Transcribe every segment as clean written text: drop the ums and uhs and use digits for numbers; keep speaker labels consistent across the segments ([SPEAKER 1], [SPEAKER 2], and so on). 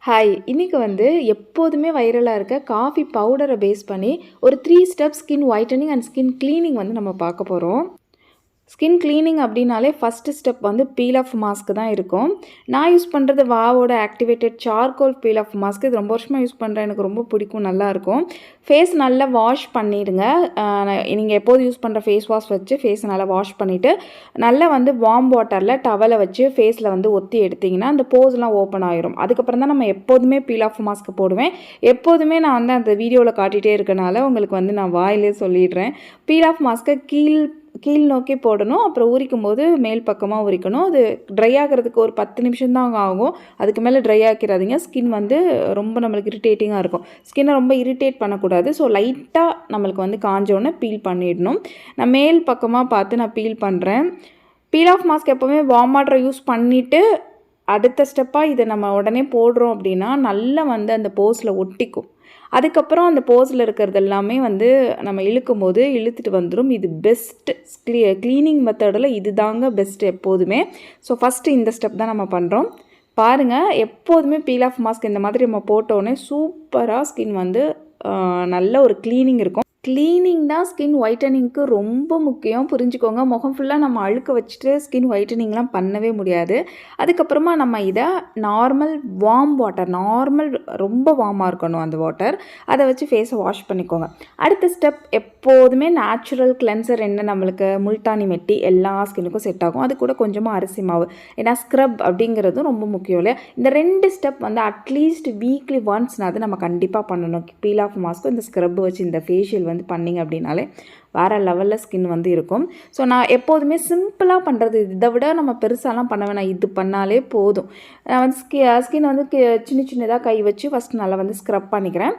[SPEAKER 1] Hi, இன்னைக்கு வந்து எப்போதுமே வைரலாக இருக்க காஃபி பவுடரை பேஸ் பண்ணி ஒரு 3 step skin whitening and skin cleaning வந்து நம்ம பார்க்க போகிறோம். ஸ்கின் க்ளீனிங் அப்படின்னாலே ஃபஸ்ட்டு ஸ்டெப் வந்து பீல் ஆஃப் மாஸ்க் தான் இருக்கும். நான் யூஸ் பண்ணுறது வாவோட activated charcoal peel off mask. இது ரொம்ப வருஷமாக யூஸ் பண்ணுறேன், எனக்கு ரொம்ப பிடிக்கும், நல்லாயிருக்கும். ஃபேஸ் நல்லா வாஷ் பண்ணிடுங்க. நீங்கள் எப்போது யூஸ் பண்ணுற ஃபேஸ் வாஷ் வச்சு ஃபேஸை நல்லா வாஷ் பண்ணிவிட்டு நல்லா வந்து வார்ம் வாட்டரில் டவலை வச்சு ஃபேஸில் வந்து ஒத்தி எடுத்திங்கன்னா அந்த போஸ்லாம் ஓப்பன் ஆகிரும். அதுக்கப்புறம் தான் நம்ம எப்போதுமே பீல் ஆஃப் மாஸ்க் போடுவேன். எப்போதுமே நான் வந்து அந்த வீடியோவில் காட்டிகிட்டே இருக்கனால உங்களுக்கு வந்து நான் வாயிலே சொல்லிடுறேன். பீல் ஆஃப் மாஸ்க்கை கீழ் நோக்கி போடணும். அப்புறம் உரிக்கும் போது மேல் பக்கமாக உரிக்கணும். அது ட்ரை ஆகிறதுக்கு ஒரு 10 நிமிஷம் தான் ஆகும். அதுக்கு மேலே ட்ரை ஆக்கிடாதீங்க. ஸ்கின் வந்து ரொம்ப நம்மளுக்கு இரிட்டேட்டிங்காக இருக்கும். ஸ்கின்னை ரொம்ப இரிட்டேட் பண்ணக்கூடாது. ஸோ லைட்டாக நம்மளுக்கு வந்து காஞ்சோன்னே பீல் பண்ணிடணும். நான் மேல் பக்கமாக பார்த்து நான் பீல் பண்ணுறேன். பீல் ஆஃப் மாஸ்க் எப்போவுமே வார்ம் வாட்டரை யூஸ் பண்ணிவிட்டு அடுத்த ஸ்டெப்பாக இதை நம்ம உடனே போடுறோம் அப்படின்னா நல்லா வந்து அந்த போஸில் ஒட்டிக்கும். அதுக்கப்புறம் அந்த போஸில் இருக்கிறது எல்லாமே வந்து நம்ம இழுக்கும் போது இழுத்துட்டு வந்துடும். இது பெஸ்ட்டு க்ளீனிங் மெத்தடில் இது தாங்க பெஸ்ட்டு எப்போதுமே. ஸோ ஃபஸ்ட்டு இந்த ஸ்டெப் தான் நம்ம பண்ணுறோம். பாருங்கள், எப்போதுமே பீல் ஆஃப் மாஸ்க் இந்த மாதிரி நம்ம போட்டோன்னே சூப்பராக ஸ்கின் வந்து நல்ல ஒரு க்ளீனிங் இருக்கும். க்ளீனிங் தான் ஸ்கின் ஒயிட்டனிங்க்கு ரொம்ப முக்கியம், புரிஞ்சுக்கோங்க. முகம் ஃபுல்லாக நம்ம அழுக்க வச்சுட்டு ஸ்கின் ஒயிட்டனிங்லாம் பண்ணவே முடியாது. அதுக்கப்புறமா நம்ம இதை நார்மல் வார்ம் வாட்டர், ரொம்ப வார்மாக இருக்கணும் அந்த வாட்டர், அதை வச்சு ஃபேஸை வாஷ் பண்ணிக்கோங்க. அடுத்த ஸ்டெப் எப்போதுமே நேச்சுரல் கிளென்சர் என்ன நம்மளுக்கு முல்தானி மெட்டி எல்லா ஸ்கின்னுக்கும் செட் ஆகும். அது கூட கொஞ்சமாக அரிசி மாவு, ஏன்னா ஸ்க்ரப் அப்படிங்கிறதும் ரொம்ப முக்கியம் இல்லையா. இந்த 2 ஸ்டெப் வந்து அட்லீஸ்ட் வீக்லி ஒன்ஸ்னாவது நம்ம கண்டிப்பாக பண்ணணும். பீல் ஆஃப் மாஸ்க்கும் இந்த ஸ்க்ரப் வச்சு இந்த ஃபேஷியல் வந்து பண்ணிங்க அப்படின்னாலே வேறு லெவலில் ஸ்கின் வந்து இருக்கும். ஸோ நான் எப்போதுமே சிம்பிளாக பண்ணுறது, இதை விட நம்ம பெருசாலாம் பண்ண வேணாம், இது பண்ணாலே போதும். நான் வந்து ஸ்கின் வந்து சின்னதாக கை வச்சு ஃபஸ்ட் நல்லா வந்து ஸ்க்ரப் பண்ணிக்கிறேன்.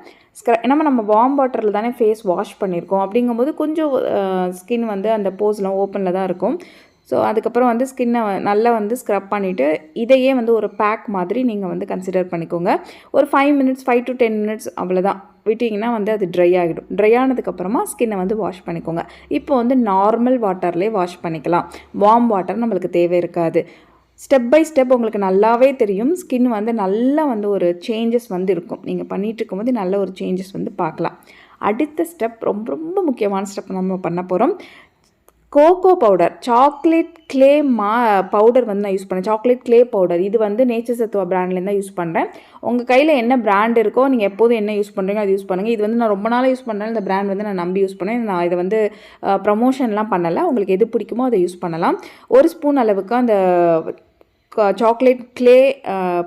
[SPEAKER 1] நம்ம வார்ம் வாட்டரில் தானே ஃபேஸ் வாஷ் பண்ணியிருக்கோம். அப்படிங்கும்போது கொஞ்சம் ஸ்கின் வந்து அந்த போஸ்லாம் ஓப்பனில் தான் இருக்கும். ஸோ அதுக்கப்புறம் வந்து ஸ்கின்னை நல்லா வந்து ஸ்க்ரப் பண்ணிவிட்டு இதையே வந்து ஒரு பேக் மாதிரி நீங்கள் வந்து கன்சிடர் பண்ணிக்கோங்க. ஒரு 5 to 10 மினிட்ஸ் அவ்வளோதான் விட்டிங்கன்னா வந்து அது ட்ரை ஆகிடும். ட்ரை ஆனதுக்கப்புறமா ஸ்கின்னை வந்து வாஷ் பண்ணிக்கோங்க. இப்போ வந்து நார்மல் வாட்டர்லேயே வாஷ் பண்ணிக்கலாம். வார்ம் வாட்டர் நம்மளுக்கு தேவை இருக்காது. ஸ்டெப் பை ஸ்டெப் உங்களுக்கு நல்லாவே தெரியும். ஸ்கின் வந்து நல்லா வந்து ஒரு சேஞ்சஸ் வந்து இருக்கும். நீங்கள் பண்ணிகிட்டு இருக்கும்போது நல்ல ஒரு சேஞ்சஸ் வந்து பார்க்கலாம். அடுத்த ஸ்டெப் ரொம்ப ரொம்ப முக்கியமான ஸ்டெப் நம்ம பண்ண போகிறோம். Cocoa powder, chocolate clay powder வந்து நான் யூஸ் பண்ணேன். சாக்லேட் க்ளே பவுடர் இது வந்து நேச்சர் சத்துவா பிராண்ட்லேருந்து தான் யூஸ் பண்ணுறேன். உங்கள் கையில் என்ன பிராண்ட் இருக்கோ, நீங்கள் எப்போதும் என்ன யூஸ் பண்ணுறீங்க அது யூஸ் பண்ணுங்கள். இது வந்து நான் ரொம்ப நாளாக யூஸ் பண்ணுறேன். இந்த பிராண்ட் வந்து நான் நம்பி யூஸ் பண்ணேன். நான் இதை வந்து ப்ரமோஷன்லாம் பண்ணலை. உங்களுக்கு எது பிடிக்குமோ அதை யூஸ் பண்ணலாம். 1 ஸ்பூன் அளவுக்கு அந்த சாக்லேட் க்ளே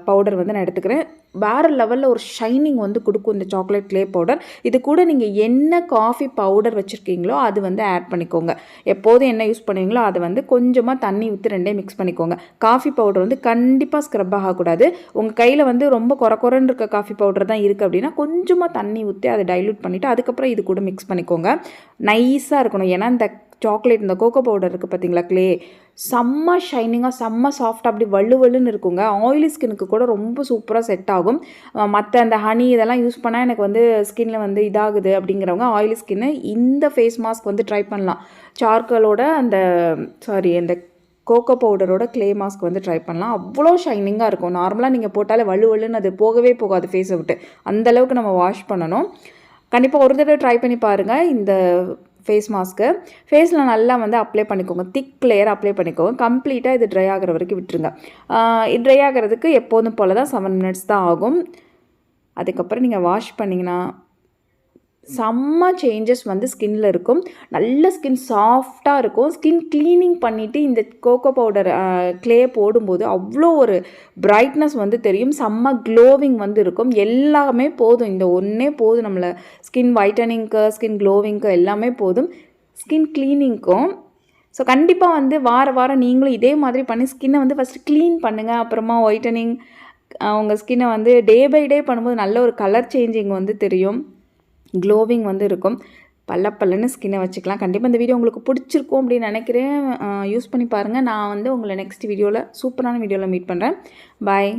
[SPEAKER 1] பவுடர் வந்து நான் எடுத்துக்கிறேன். வேறு லெவலில் ஒரு ஷைனிங் வந்து கொடுக்கும் இந்த சாக்லேட் க்ளே பவுடர். இது கூட நீங்கள் என்ன காஃபி பவுடர் வச்சுருக்கீங்களோ அது வந்து ஆட் பண்ணிக்கோங்க. எப்போதும் என்ன யூஸ் பண்ணுவீங்களோ அதை வந்து கொஞ்சமாக தண்ணி ஊற்றி 2 மிக்ஸ் பண்ணிக்கோங்க. காஃபி பவுடர் வந்து கண்டிப்பாக ஸ்க்ரப் ஆகக்கூடாது. உங்கள் கையில் வந்து ரொம்ப குறைன்னு இருக்க காஃபி பவுடர் தான் இருக்குது அப்படின்னா கொஞ்சமாக தண்ணி ஊற்றி அதை டைல்யூட் பண்ணிவிட்டு அதுக்கப்புறம் இது கூட மிக்ஸ் பண்ணிக்கோங்க. நைஸாக இருக்கணும். ஏன்னா இந்த சாக்லேட், இந்த கோகோ பவுடர் இருக்குது பார்த்தீங்களா, க்ளே, செம்ம ஷைனிங்காக செம்ம சாஃப்டாக அப்படி வலுவலுன்னு இருக்குங்க. ஆயிலி ஸ்கின்னுக்கு கூட ரொம்ப சூப்பராக செட் ஆகும். மற்ற அந்த ஹனி இதெல்லாம் யூஸ் பண்ணால் எனக்கு வந்து ஸ்கின்னில் வந்து இதாகுது அப்படிங்கிறவங்க ஆயிலி ஸ்கின்னு இந்த ஃபேஸ் மாஸ்க் வந்து ட்ரை பண்ணலாம். சார்கோலோட அந்த கோகோ பவுடரோட க்ளே மாஸ்க் வந்து ட்ரை பண்ணலாம். அவ்வளோ ஷைனிங்காக இருக்கும். நார்மலாக நீங்கள் போட்டாலே வலுவலுன்னு அது போகவே போகாது ஃபேஸை விட்டு. அந்தளவுக்கு நம்ம வாஷ் பண்ணணும். கண்டிப்பாக ஒரு தடவை ட்ரை பண்ணி பாருங்கள். இந்த ஃபேஸ் மாஸ்க்கு ஃபேஸில் நல்லா வந்து அப்ளை பண்ணிக்கோங்க. திக் லேயர் அப்ளை பண்ணிக்கோங்க. கம்ப்ளீட்டாக இது ட்ரை ஆகிற வரைக்கும் விட்டுருங்க. இது ட்ரை ஆகிறதுக்கு எப்போதும் போல் தான் 7 மினிட்ஸ் தான் ஆகும். அதுக்கப்புறம் நீங்கள் வாஷ் பண்ணிங்கன்னா செம்ம சேஞ்சஸ் வந்து ஸ்கின்னில் இருக்கும். நல்ல ஸ்கின் சாஃப்டாக இருக்கும். ஸ்கின் க்ளீனிங் பண்ணிவிட்டு இந்த கோகோ பவுடர் க்ளே போடும்போது அவ்வளோ ஒரு பிரைட்னஸ் வந்து தெரியும். செம்ம க்ளோவிங் வந்து இருக்கும். எல்லாமே போதும், இந்த ஒன்றே போதும் நம்மளை ஸ்கின் ஒயிட்டனிங்க்கு, ஸ்கின் க்ளோவிங்க்கு எல்லாமே போதும். ஸ்கின் க்ளீனிங்க்கும் ஸோ கண்டிப்பாக வந்து வாரம் நீங்களும் இதே மாதிரி பண்ணி ஸ்கின்னை வந்து ஃபஸ்ட்டு க்ளீன் பண்ணுங்கள். அப்புறமா ஒயிட்டனிங் உங்கள் ஸ்கின்னை வந்து டே பை டே பண்ணும்போது நல்ல ஒரு கலர் சேஞ்சிங் வந்து தெரியும். க்ளோவிங் வந்து இருக்கும். பல்லன்னு ஸ்கின்னை வச்சுக்கலாம். கண்டிப்பாக இந்த வீடியோ உங்களுக்கு பிடிச்சிருக்கும் அப்படின்னு நினைக்கிறேன். யூஸ் பண்ணி பாருங்கள். நான் வந்து உங்களை நெக்ஸ்ட் வீடியோவில் சூப்பரான வீடியோவில் மீட் பண்ணுறேன். பாய்.